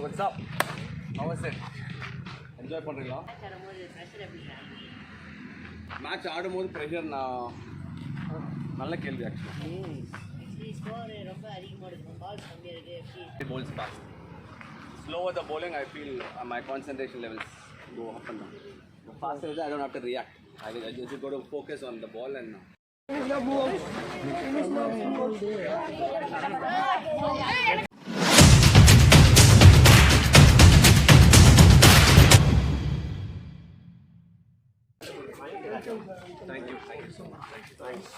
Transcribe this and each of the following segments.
what's up? How was it? Enjoy பண்ணுறீங்களா? Match ஆடும்போது pressure நான் நல்ல கேள்வி ஆக்சுவலி ரொம்ப அதிகமாக இருக்கும் பால் கம்மியாக இருக்குது balls fast. Slower the bowling, I feel my concentration levels go up and down. The faster I don't have to react. I just got to focus on the ball and Thank you so much. Thanks.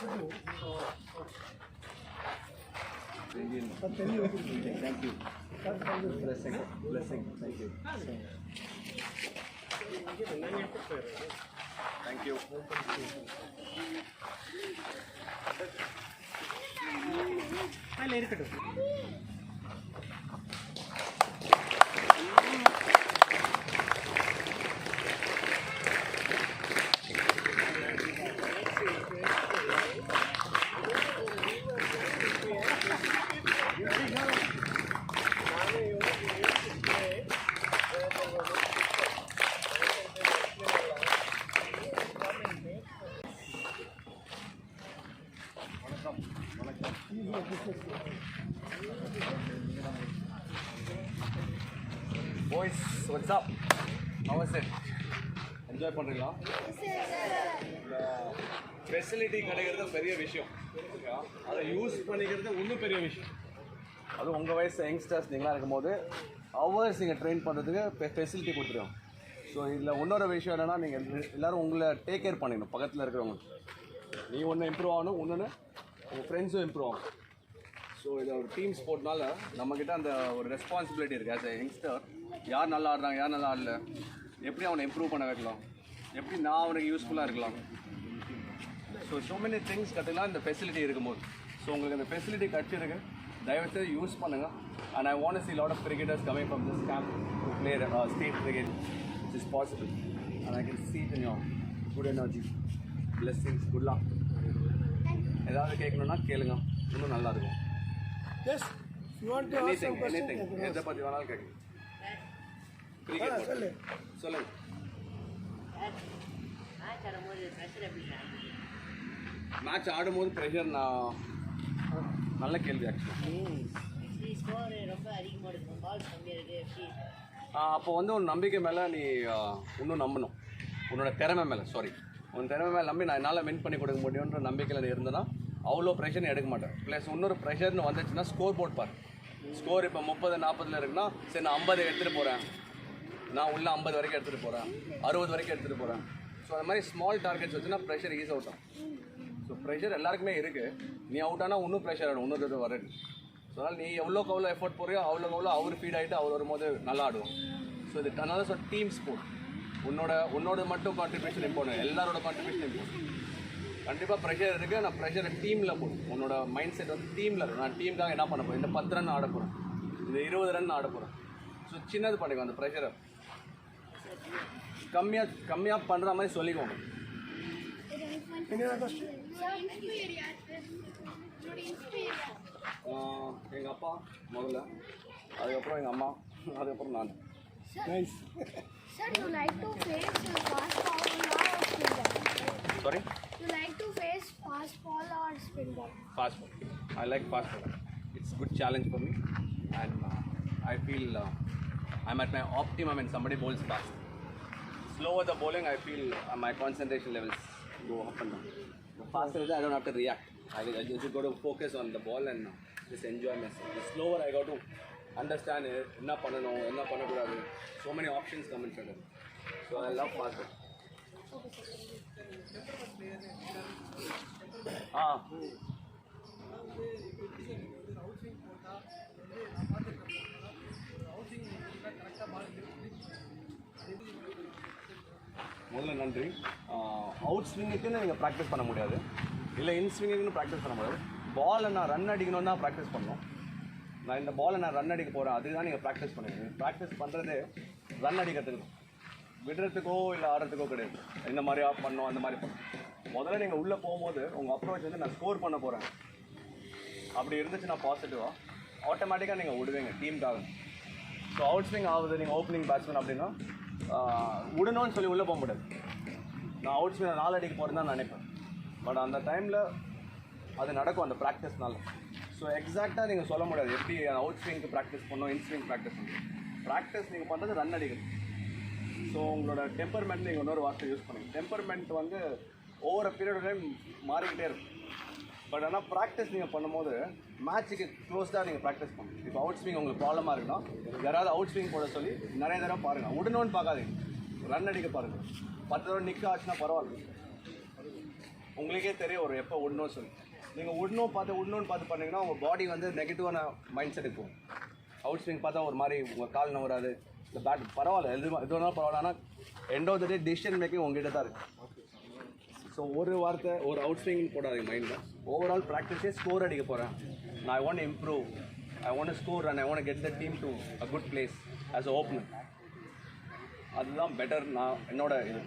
Indian. Thank you. Blessing. Thank you. Thank you. Boys, what's up? How was it? Enjoy பண்ணுறீங்களா? Facility கிடைக்கிறது பெரிய விஷயம், அதை use பண்ணிக்கிறது இன்னும் பெரிய விஷயம். அதுவும் உங்கள் வயசு யங்ஸ்டர்ஸ் நீங்களாம் இருக்கும்போது ஹவர்ஸ் நீங்கள் ட்ரெயின் பண்ணுறதுக்கு ஃபெசிலிட்டி கொடுத்துருவோம். ஸோ இதில் இன்னொரு விஷயம் என்னென்னா, நீங்கள் எல்லோரும் உங்களை டேக் கேர் பண்ணிடணும். பக்கத்தில் இருக்கிறவங்க நீ ஒன்று இம்ப்ரூவ் ஆகணும், இன்னொன்று உங்கள் ஃப்ரெண்ட்ஸும் இம்ப்ரூவ் ஆகணும். ஸோ இதை ஒரு டீம் ஸ்போர்ட்னால நம்மக்கிட்ட அந்த ஒரு ரெஸ்பான்சிபிலிட்டி இருக்குது. ஆஸ் எ யங்ஸ்டர், யார் நல்லா ஆடுறாங்க, யார் நல்லா ஆடல, எப்படி அவனை இம்ப்ரூவ் பண்ண வைக்கலாம், எப்படி நான் அவனுக்கு யூஸ்ஃபுல்லாக இருக்கலாம். ஸோ மெனி திங்ஸ் கற்றுக்கலாம் இந்த ஃபெசிலிட்டி இருக்கும்போது. ஸோ உங்களுக்கு அந்த ஃபெசிலிட்டி கிடச்சிருக்கு, தயவுசெய்து யூஸ் பண்ணுங்கள். And I want see lot of cricketers coming from this camp to play state cricket, which is possible. And I can see it in your good energy. Blessings, good luck. ஏதாவது கேட்கணுன்னா கேளுங்க, இன்னும் நல்லா இருக்கும். Yes, you want to ask some question? Anything. எதை பற்றி வேணாலும் கேட்குங்க. Cricket சொல்லுங்க. Match ஆடும்போது ப்ரெஷர் நான் நல்ல கேள்வி ஆக்சுவலி ரொம்ப அதிகமாக இருக்கும் பால் கம்மியாக இருக்குது அப்போ வந்து உன் நம்பிக்கை மேலே நீ இன்னும் நம்பணும். உன்னோட திறமை மேலே உன் திறமை மேலே நம்பி நான் என்னால் வின் பண்ணி கொடுக்க முடியுன்ற நம்பிக்கையில் நீ இருந்தேன்னா அவ்வளோ ப்ரெஷர் எடுக்க மாட்டேன். ப்ளஸ் இன்னொரு ப்ரெஷர்னு வந்துச்சுன்னா ஸ்கோர் போர்ட் பாரு. ஸ்கோர் இப்போ 30-40 இருக்குன்னா சரி நான் 50 எடுத்துகிட்டு போகிறேன், நான் உள்ள 50 வரைக்கும் எடுத்துகிட்டு போகிறேன், 60 வரைக்கும் எடுத்துகிட்டு போகிறேன். ஸோ அந்த மாதிரி ஸ்மால் டார்கெட்ஸ் வச்சுன்னா ப்ரெஷர் ஈஸி அவுட் ஆகும். ஸோ ப்ரெஷர் எல்லாருக்குமே இருக்குது. நீ அவுட் ஆனால் இன்னும் ப்ரெஷர் ஆகிடும், இன்னொரு வரது. ஸோ அதனால் நீ எவ்வளோக்கு எவ்வளோ எஃபோர்ட் போறியோ அவ்வளோக்கு அவர் ஃபீட் ஆகிட்டு அவர் வரும்போது நல்லா ஆடுவோம். ஸோ இது அதனால டீம் ஸ்போர்ட். உன்னோட மட்டும் கான்ட்ரிபியூஷன் இம்பார்ட்டன்ட், எல்லாரோட கான்ட்ரிபியூஷன் இம்பார்ட்டன்ட். கண்டிப்பாக ப்ரெஷர் இருக்குது, நான் ப்ரெஷரை டீமில் போடும். உன்னோட மைண்ட் செட் வந்து டீமில் இருக்கும். நான் டீமுக்காக என்ன பண்ண போகிறேன், இந்த 10 ரன் ஆட போகிறேன், இந்த 20 ரன் ஆட போகிறேன். ஸோ சின்னது பண்ணிக்கோ, அந்த ப்ரெஷரை கம்மியாக பண்ணுற மாதிரி சொல்லிக்கோங்க. எங்கள் அப்பா முதல்ல, அதுக்கப்புறம் எங்கள் அம்மா, அதுக்கப்புறம் நான். Nice. Sir, you like to face fast ball or spin ball? Sorry? You like to face fast ball or spin ball? Fast ball. I like fast ball. It's a good challenge for me, and I feel I'm at my optimum when somebody bowls fast. Slower the bowling, I feel my concentration levels go up and down. The faster I don't have to react. I just got to focus on the ball and just enjoy myself. The slower I got to understand என்ன பண்ணணும், என்ன பண்ணக்கூடாது. So many options come in front of me. So I love fast ball. முதல்ல நன்றி. Out ஸ்விங்குக்குன்னு நீங்கள் practice பண்ண முடியாது, இல்லை இன் ஸ்விங்குக்குன்னு ப்ராக்டிஸ் பண்ண முடியாது. பாலை நான் ரன் அடிக்கணும்னு தான் ப்ராக்டிஸ் பண்ணணும். நான் இந்த பாலை நான் ரன் அடிக்க போகிறேன், அதுதான் நீங்கள் ப்ராக்டிஸ் பண்ணுவீங்க. ப்ராக்டிஸ் பண்ணுறது ரன் அடிக்கிறதுக்கு, விடுறதுக்கோ இல்லை ஆடுறதுக்கோ கிடையாது. இந்த மாதிரி ஆஃப் பண்ணணும், அந்த மாதிரி பண்ணணும். முதல்ல நீங்கள் உள்ளே போகும்போது உங்கள் அப்ரோச் வந்து நான் ஸ்கோர் பண்ண போகிறேன் அப்படி இருந்துச்சுன்னா பாசிட்டிவாக ஆட்டோமேட்டிக்காக நீங்கள் விடுவீங்க டீமுக்காக. ஸோ அவுட் ஸ்விங் ஆகுது நீங்கள் ஓப்பனிங் பேட்ஸ்மேன் அப்படின்னா விடணும்னு சொல்லி உள்ளே போக முடியாது. நான் அவுட் ஸ்விங் 4 அடிக்க போகிறேன்னு தான் நினைப்பேன். பட் அந்த டைமில் அது நடக்கும் அந்த ப்ராக்டிஸ்னால. ஸோ எக்ஸாக்டாக நீங்கள் சொல்ல முடியாது எப்படி அவுட் ஸ்விங்க்கு ப்ராக்டிஸ் பண்ணணும், இன் ஸ்விங் ப்ராக்டிஸ் பண்ணணும். ப்ராக்டிஸ் நீங்கள் பண்ணுறது ரன் அடிக்கணும். ஸோ உங்களோட டெம்பர்மெண்ட் நீங்கள் இன்னொரு வார்த்தை யூஸ் பண்ணுங்க. டெம்பர்மெண்ட் வந்து ஒவ்வொரு பீரியட் டைம் மாறிக்கிட்டே இருக்கும். பட் ஆனால் ப்ராக்டிஸ் நீங்கள் பண்ணும்போது மேட்ச்சுக்கு க்ளோஸ்டாக நீங்கள் ப்ராக்டிஸ் பண்ணணும். இப்போ அவுட் ஸ்விங் உங்களுக்கு ப்ராப்ளமாக இருக்குன்னா யாராவது அவுட் ஸ்விங் போட சொல்லி நிறைய தடவை பாருங்கள். விடணும்னு பார்க்காதீங்க, ரன் அடிக்க பாருங்கள். 10 தடவை நிற்க ஆச்சுன்னா பரவாயில்ல, உங்களுக்கே தெரியும் ஒரு எப்போ விடணும்னு சொல்லி. நீங்கள் விடணும்னு பார்த்து பண்ணிங்கன்னா உங்கள் பாடி வந்து நெகட்டிவான மைண்ட் செட்டுக்கு போகும். அவுட் ஸ்விங் பார்த்தா ஒரு மாதிரி உங்கள் கால் நவராது, இந்த பேட் பரவாயில்ல, எது வேணாலும் பரவாயில்ல. ஆனால் end of the day decision making உங்ககிட்ட தான் இருக்குது. ஸோ ஒரு வார்த்தை ஒரு அவுட் ஸ்விங் போடாதீங்க மைண்டில். ஓவரால் ப்ராக்டிஸே ஸ்கோர் அடிக்க போகிறேன், நான் I want improve, I want score and I want get the team to a good place as a opener. அதுதான் பெட்டர். நான் என்னோட இது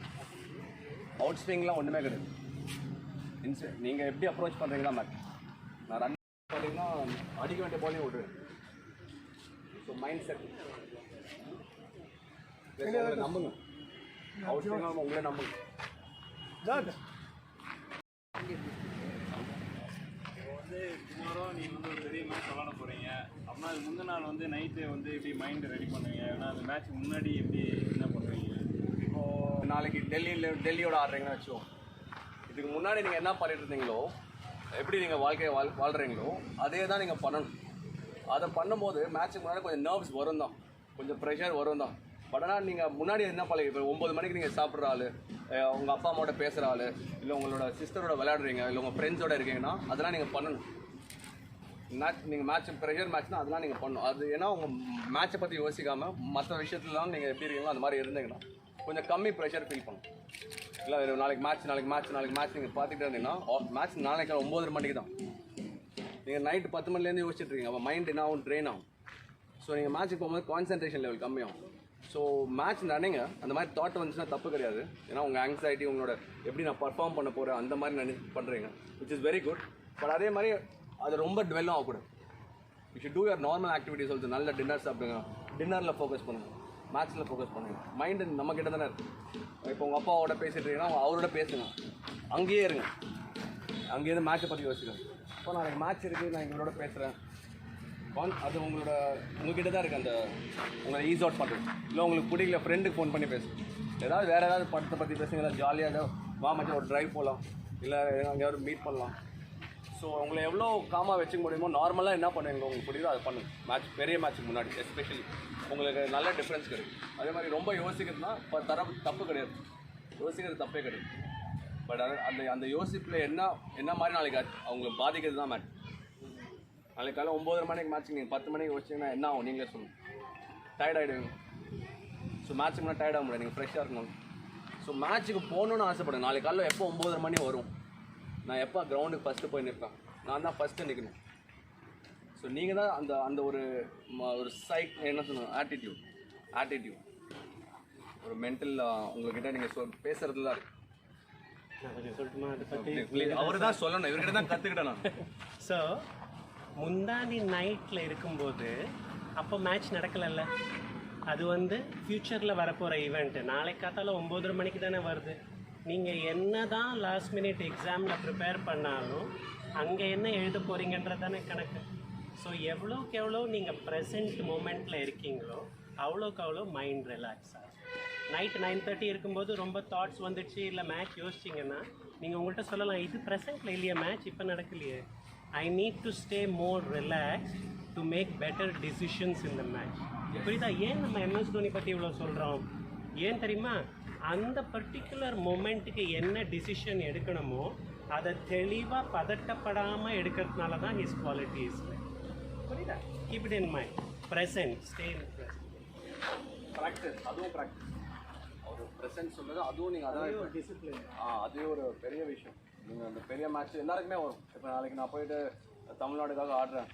அவுட் ஸ்விங்லாம் ஒன்றுமே கிடையாது. நீங்கள் எப்படி அப்ரோச் பண்ணுறீங்களா மேட்ச். நான் ரன் பார்த்தீங்கன்னா அடிக்க வேண்டிய பாலையும் விடுவேன். ஸோ மைண்ட் செட் நம்புங்க. அவுட் ஸ்விங் உங்களே நம்புங்க. டுமாரோ நீங்கள் வந்து ஒரு பெரிய மேட்ச் விளாட போகிறீங்க அப்படின்னா அது முந்தின நாள் வந்து நைட்டு வந்து எப்படி மைண்டு ரெடி பண்ணுவீங்க? ஏன்னா அந்த மேட்ச் முன்னாடி எப்படி என்ன பண்ணுவீங்க? இப்போது நாளைக்கு டெல்லியோட ஆடுறீங்கன்னு வச்சுக்கோங்க. இதுக்கு முன்னாடி நீங்கள் என்ன பண்ணிட்டு இருந்தீங்களோ, எப்படி நீங்கள் வாழ்க்கையை வாழ்கிறீங்களோ அதே தான் நீங்கள் பண்ணணும். அதை பண்ணும்போது மேட்ச்சுக்கு முன்னாடி கொஞ்சம் நர்வ்ஸ் வரும் தான், கொஞ்சம் ப்ரெஷர் வரும் தான். பட் ஆனால் நீங்கள் முன்னாடி என்ன பழகி, இப்போ 9 மணிக்கு நீங்கள் சாப்பிட்ற ஆள், உங்கள் அப்பா அம்மாவோட பேசுகிற ஆள், இல்லை உங்களோட சிஸ்டரோட விளையாடுறீங்க, இல்லை உங்கள் ஃப்ரெண்ட்ஸோட இருக்கீங்கன்னா அதெல்லாம் நீங்கள் பண்ணணும். நீங்கள் மேட்ச் ப்ரெஷர் மேட்ச்னால் அதெல்லாம் நீங்கள் பண்ணணும். அது ஏன்னா உங்கள் மேட்ச்சை பற்றி யோசிக்காமல் மற்ற விஷயத்துலாம் நீங்கள் எப்படி இருக்கீங்களோ அந்த மாதிரி இருந்தீங்கன்னா கொஞ்சம் கம்மி ப்ரெஷர் ஃபீல் பண்ணும். இல்லை நாளைக்கு மேட்ச் நீங்கள் பார்த்துக்கிட்டே இருந்தீங்கன்னா மேட்ச் நாளைக்கு 9 மணிக்கு தான். நீங்கள் நைட்டு 10 மணிலேருந்து யோசிச்சுட்டு இருக்கீங்க, அப்போ மைண்ட் என்ன ஆகும், ட்ரெயின் ஆகும். ஸோ நீங்கள் மேட்ச்சுக்கு போகும்போது கான்சன்ட்ரேஷன் லெவல் கம்மியாகும். ஸோ மேட்ச் நினைங்க அந்த மாதிரி தாட் வந்துச்சுன்னா தப்பு கிடையாது. ஏன்னா உங்கள் ஆங்ஸைட்டி, உங்களோட எப்படி நான் பர்ஃபார்ம் பண்ண போகிறேன் அந்த மாதிரி பண்ணுறீங்க, which is very good. But அதே மாதிரி அது ரொம்ப டுவெல்லும் ஆகக்கூடாது. You should do your normal activities also. நல்ல டின்னர் சாப்பிடுங்க, டின்னரில் ஃபோக்கஸ் பண்ணுங்கள், மேட்ச்சில் ஃபோக்கஸ் பண்ணுங்கள். மைண்டு நம்மக்கிட்ட தானே இருக்குது. இப்போ உங்கள் அப்பாவோட பேசிட்டு இருக்கீங்கன்னா அவரோட பேசுங்க, அங்கேயே இருங்க, அங்கேயிருந்து மேட்ச்சை பற்றி யோசிக்கணும். இப்போ நாளைக்கு மேட்ச் இருக்குது, நான் இவங்களோட பேசுகிறேன், அது உங்ககிட்ட தான் இருக்குது. அந்த உங்களை ஈஸ் அவுட் பண்ணுறது. இல்லை உங்களுக்கு பிடிக்கல ஃப்ரெண்டுக்கு ஃபோன் பண்ணி பேசுங்க, ஏதாவது வேறு ஏதாவது படத்தை பற்றி பேசுங்க, இல்லை ஜாலியாக ஏதாவது வா மச்சான் ஒரு ட்ரைவ் போகலாம், இல்லை அங்கேயாவது மீட் பண்ணலாம். ஸோ உங்களை எவ்வளோ காமாக வச்சுக்க முடியுமோ நார்மலாக என்ன பண்ணுவீங்க உங்களுக்கு பிடிக்குதோ அதை பண்ணுங்க. மேட்ச் பெரிய மேட்ச்சுக்கு முன்னாடி எஸ்பெஷலி உங்களுக்கு நல்ல டிஃப்ரென்ஸ் கிடைக்கும். அதே மாதிரி ரொம்ப யோசிக்கிறதுனா இப்போ தப்பு கிடையாது, யோசிக்கிறது தப்பே கிடையாது. பட் அந்த யோசிப்பில் என்ன மாதிரி நாளைக்கு அவங்களுக்கு பாதிக்கிறது தான் மேட்ச். நாளைக்கு காலையில் 9 மணிக்கு மேட்ச்சுக்கு நீங்கள் 10 மணிக்கு வச்சிங்கன்னா என்ன ஆகும் நீங்களே சொல்லுங்கள், டயர்ட் ஆகிடுவீங்க. ஸோ மேட்ச்சுக்கு முன்னாடி டயர்ட் ஆக முடியாது, நீங்கள் ஃப்ரெஷ்ஷாக இருக்கணும். ஸோ மேட்ச்சுக்கு போகணுன்னு ஆசைப்படுங்க. நாளைக்கு காலையில் எப்போ 9 மணி வரும், நான் எப்போ கிரவுண்டுக்கு ஃபஸ்ட்டு போய் நிற்பேன், நான் தான் ஃபஸ்ட்டு நிற்கணும். ஸோ நீங்கள் தான் அந்த ஒரு என்ன சொல்லணும், ஆட்டிடியூட் ஒரு மென்டல் உங்கள்கிட்ட நீங்கள் பேசுகிறது தான் இருக்குது. அவர் தான் சொல்லணும், இவர்கிட்ட தான் கற்றுக்கிட்டேன் நான். ஸோ முந்தானி நைட்டில் இருக்கும்போது அப்போ மேட்ச் நடக்கலைல்ல, அது வந்து ஃப்யூச்சரில் வரப்போகிற ஈவெண்ட்டு. நாளைக்கு காத்தால 9:30 மணிக்கு தானே வருது. நீங்கள் என்ன தான் லாஸ்ட் மினிட் எக்ஸாமில் ப்ரிப்பேர் பண்ணாலும் அங்கே என்ன எழுத போகிறீங்கன்றது தானே கணக்கு. ஸோ எவ்வளோக்கு எவ்வளோ நீங்கள் ப்ரெசென்ட் மூமெண்ட்டில் இருக்கீங்களோ அவ்வளோக்கு அவ்வளோ மைண்ட் ரிலாக்ஸ் ஆகும். நைட் 9:30 இருக்கும்போது ரொம்ப தாட்ஸ் வந்துடுச்சு, இல்லை மேட்ச் யோசிச்சிங்கன்னா நீங்கள் உங்கள்கிட்ட சொல்லலாம், இது ப்ரெசென்ட்டில் இல்லையா, மேட்ச் இப்போ நடக்கலையே, I need to stay more relaxed to make better decisions in the match. புரியுதா? ஏன் நம்ம MS தோனி பற்றி இவ்வளோ சொல்கிறோம்? ஏன் தெரியுமா? அந்த பர்டிகுலர் மொமெண்ட்டுக்கு என்ன டிசிஷன் எடுக்கணுமோ அதை தெளிவாக பதட்டப்படாமல் எடுக்கிறதுனால தான் ஹிஸ் குவாலிட்டிஸ். புரியுதா? Keep it in mind, present, stay in present. Practice, அதுவும் ப்ராக்டிஸ். ஒரு ப்ரெசன்ட் சொல்கிறது அதுவும் நீங்கள் அதான் டிசிப்ளின். அதுவே ஒரு பெரிய விஷயம். நீங்கள் அந்த பெரிய மேட்ச் எல்லாருக்குமே வரும். இப்போ நாளைக்கு நான் போயிட்டு தமிழ்நாடுக்காக ஆடுறேன்,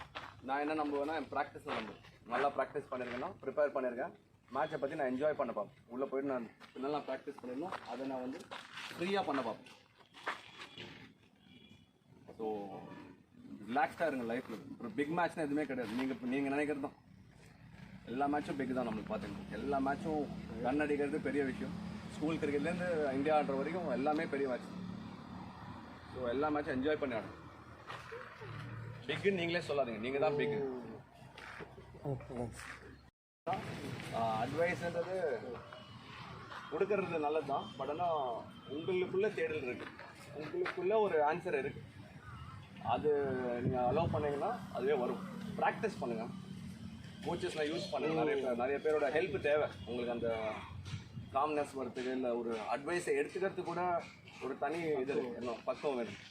நான் என்ன நம்புவேன்னா என் ப்ராக்டிஸில் நம்புவேன். நல்லா ப்ராக்டிஸ் பண்ணியிருக்கேன்னா, ப்ரிப்பேர் பண்ணியிருக்கேன், மேட்சை பற்றி நான் என்ஜாய் பண்ண பார்ப்பேன். உள்ளே போய்ட்டு நான் நல்லா ப்ராக்டிஸ் பண்ணியிருந்தேன், அதை நான் வந்து ஃப்ரீயாக பண்ண பார்ப்பேன். ஸோ ரிலாக்ஸ்டாக இருங்க லைஃப்பில். ஒரு பிக் மேட்ச்னால் எதுவுமே கிடையாது, நீங்கள் நினைக்கிறது தான். எல்லா மேட்சும் பிக் தான் நம்மளுக்கு பார்த்துக்கணும். எல்லா மேட்சும் ரன் அடிக்கிறது பெரிய விஷயம். ஸ்கூல் கிரிக்கெட்லேருந்து இந்தியா ஆடுற வரைக்கும் எல்லாமே பெரிய மேட்ச். ஸோ எல்லா மேட்சும் என்ஜாய் பண்ணி ஆடணும். பிக்குன்னு நீங்களே சொல்லாதீங்க, நீங்கள் தான் பிக்கு. அட்வைஸ்ன்றது கொடுக்கறது நல்லது தான். பட் ஆனால் உங்களுக்குள்ளே தேடல் இருக்குது, உங்களுக்குள்ளே ஒரு ஆன்சர் இருக்குது. அது நீங்கள் அலோவ் பண்ணிங்கன்னா அதுவே வரும். ப்ராக்டிஸ் பண்ணுங்கள், கோச்சஸ்லாம் யூஸ் பண்ணுங்கள். நிறைய பேரோட ஹெல்ப் தேவை உங்களுக்கு. அந்த காம்னஸ் வரத்துக்கு இல்லை ஒரு அட்வைஸை எடுத்துக்கிறதுக்கு கூட ஒரு தனி இது என்ன பக்கம் வேணும்.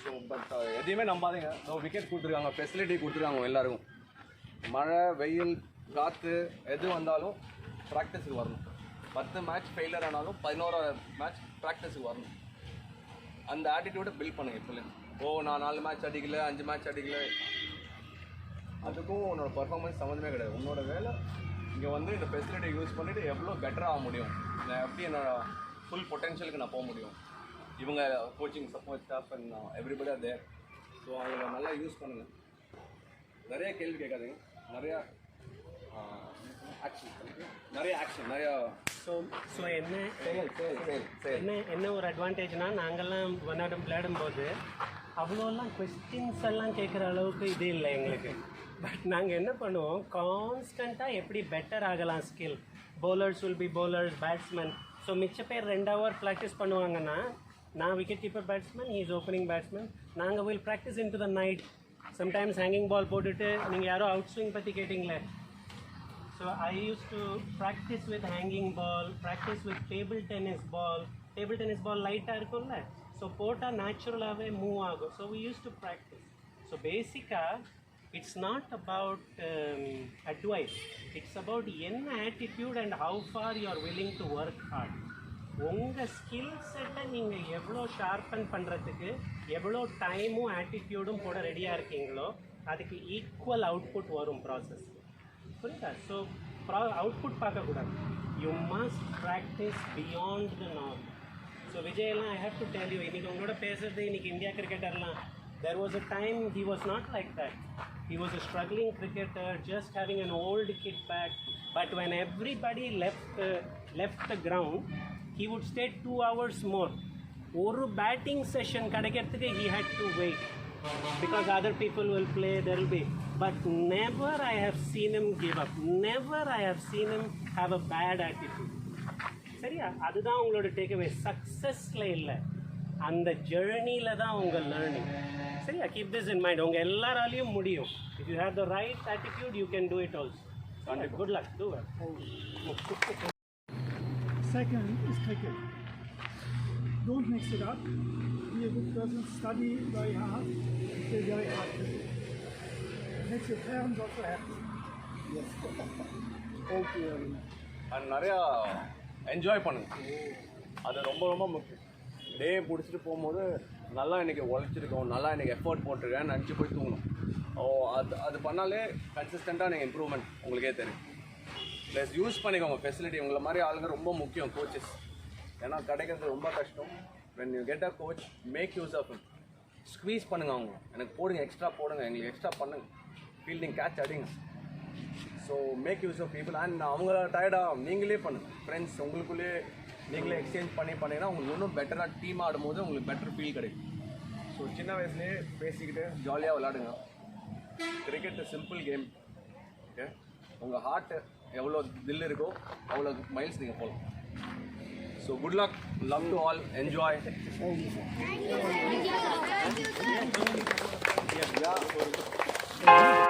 ஸோ பட் எதையுமே நம்பாதீங்க. விக்கெட் கொடுத்துருக்காங்க, ஃபெசிலிட்டி கொடுத்துருக்காங்க எல்லாருக்கும். மழை, வெயில், காற்று எது வந்தாலும் ப்ராக்டிஸுக்கு வரணும். 10 மேட்ச் ஃபெயிலியர் ஆனாலும் 11ஆவது மேட்ச் ப்ராக்டிஸுக்கு வரணும். அந்த ஆட்டிடியூடை பில்ட் பண்ணுங்கள் இப்போலேருந்து. நான் 4 மேட்ச் அடிக்கல, 5 மேட்ச் அடிக்கல, அதுக்கும் உன்னோட பர்ஃபார்மன்ஸ் சம்மந்தமே கிடையாது. உன்னோட வேலை இங்கே வந்து இந்த ஃபெசிலிட்டி யூஸ் பண்ணிவிட்டு எவ்வளோ பெட்டராக ஆக முடியும், நான் எப்படி என்னோட ஃபுல் பொட்டென்ஷியலுக்கு நான் போக முடியும். இவங்க coaching support staff and everybody are there. So அவங்கள நல்லா யூஸ் பண்ணுங்கள். நிறைய கேள்வி கேட்காதீங்க, நிறையா ஆக்ஷன் நிறையா. ஸோ என்ன ஒரு அட்வான்டேஜ்னா, நாங்கள்லாம் விளையாடும்போது அவ்வளோலாம் கொஸ்டின்ஸ் எல்லாம் கேட்குற அளவுக்கு இது இல்லை எங்களுக்கு. பட் நாங்கள் என்ன பண்ணுவோம், கான்ஸ்டண்ட்டாக எப்படி பெட்டர் ஆகலாம் skill. Bowlers will be bowlers, batsman. So மிச்ச பேர் 2 hour ப்ராக்டிஸ் பண்ணுவாங்கன்னா, நான் wicket keeper batsman, he is opening batsman. நாங்கள் will practice into the night. Sometimes hanging ball போட்டுட்டு, நீங்கள் யாரோ அவுட் ஸ்விங் பற்றி கேட்டிங்களே. So I used to practice with hanging ball, practice with table tennis ball. Table tennis ball light இருக்கும்ல, so போட்டா naturally move ஆகும். So we used to practice. So basically it's not about advice, it's about என்ன attitude and how far you are willing to work hard. உங்கள் skill செட்டை நீங்கள் எவ்வளோ sharpen பண்ணுறதுக்கு எவ்வளோ டைமும் ஆட்டிடியூடும் போட ரெடியாக இருக்கீங்களோ அதுக்கு ஈக்குவல் அவுட்புட் வரும் ப்ராசஸ். புரியுதா? ஸோ அவுட்புட் பார்க்கக்கூடாது. You must practice beyond the norm. So விஜயெல்லாம் I have to tell you, இன்றைக்கி உங்களோட பேசுகிறது, இன்றைக்கி இந்தியா கிரிக்கெட்டர்லாம், there was a time he was not like that. He was a struggling cricketer, just having an old kit back. But when everybody left the ground, he would stay 2 hours more. ஒரு batting session கிடைக்கிறதுக்கு he had to wait because other people will play, there will be. But never I have seen him give up. Never I have seen him have a bad attitude. சரியா? அதுதான் உங்களோட takeaway. சக்ஸஸில் இல்லை, அந்த ஜேர்னியில் தான் உங்கள் learning. சரியா? Keep this in mind. உங்கள் எல்லாராலையும் முடியும். If you have the right attitude you can do it also. Good luck, do it. Second is cricket. Don't mix it up. Be a good person, study very hard, play very hard cricket. Makes your parents also happy. Yes. Thank you very much. And நிறையா enjoy பண்ணுங்க, அது ரொம்ப ரொம்ப முக்கியம். டே பிடிச்சிட்டு போகும்போது நல்லா இன்றைக்கி உழைச்சிருக்கோம், நல்லா இன்றைக்கி எஃபோர்ட் போட்டிருக்கேன்னு நினச்சி போய் தூங்கணும். அது பண்ணாலே கன்சிஸ்டண்ட்டாக நீங்கள் இம்ப்ரூவ்மெண்ட் உங்களுக்கே தெரியும். ப்ளஸ் யூஸ் பண்ணிக்கோங்க ஃபெசிலிட்டி. உங்களை மாதிரி ஆளுங்க ரொம்ப முக்கியம், கோச்சஸ். ஏன்னா கிடைக்கிறது ரொம்ப கஷ்டம். when you get a coach, make use of it. Squeeze பண்ணுங்க, அவங்க எனக்கு போடுங்க, எக்ஸ்ட்ரா போடுங்க, எங்களுக்கு எக்ஸ்ட்ரா பண்ணுங்க, ஃபீல்டிங் கேட்ச் அடிங்க. So make use of people. And அவங்கள டயர்டாக நீங்களே பண்ணுங்கள். ஃப்ரெண்ட்ஸ் உங்களுக்குள்ளே நீங்களே எக்ஸ்சேஞ்ச் பண்ணிங்கன்னா உங்களுக்கு இன்னும் பெட்டராக டீம் ஆடும்போது உங்களுக்கு பெட்டர் ஃபீல் கிடைக்கும். ஸோ சின்ன வயசுலேயே பேசிக்கிட்டு ஜாலியாக விளாடுங்க. Cricket simple game. ஓகே, உங்கள் ஹார்ட்டு எவ்வளோ தில் இருக்கோ அவ்வளோ மைல்ஸ் நீங்கள் போகலாம். So good luck, love to all, enjoy. Thank you, sir.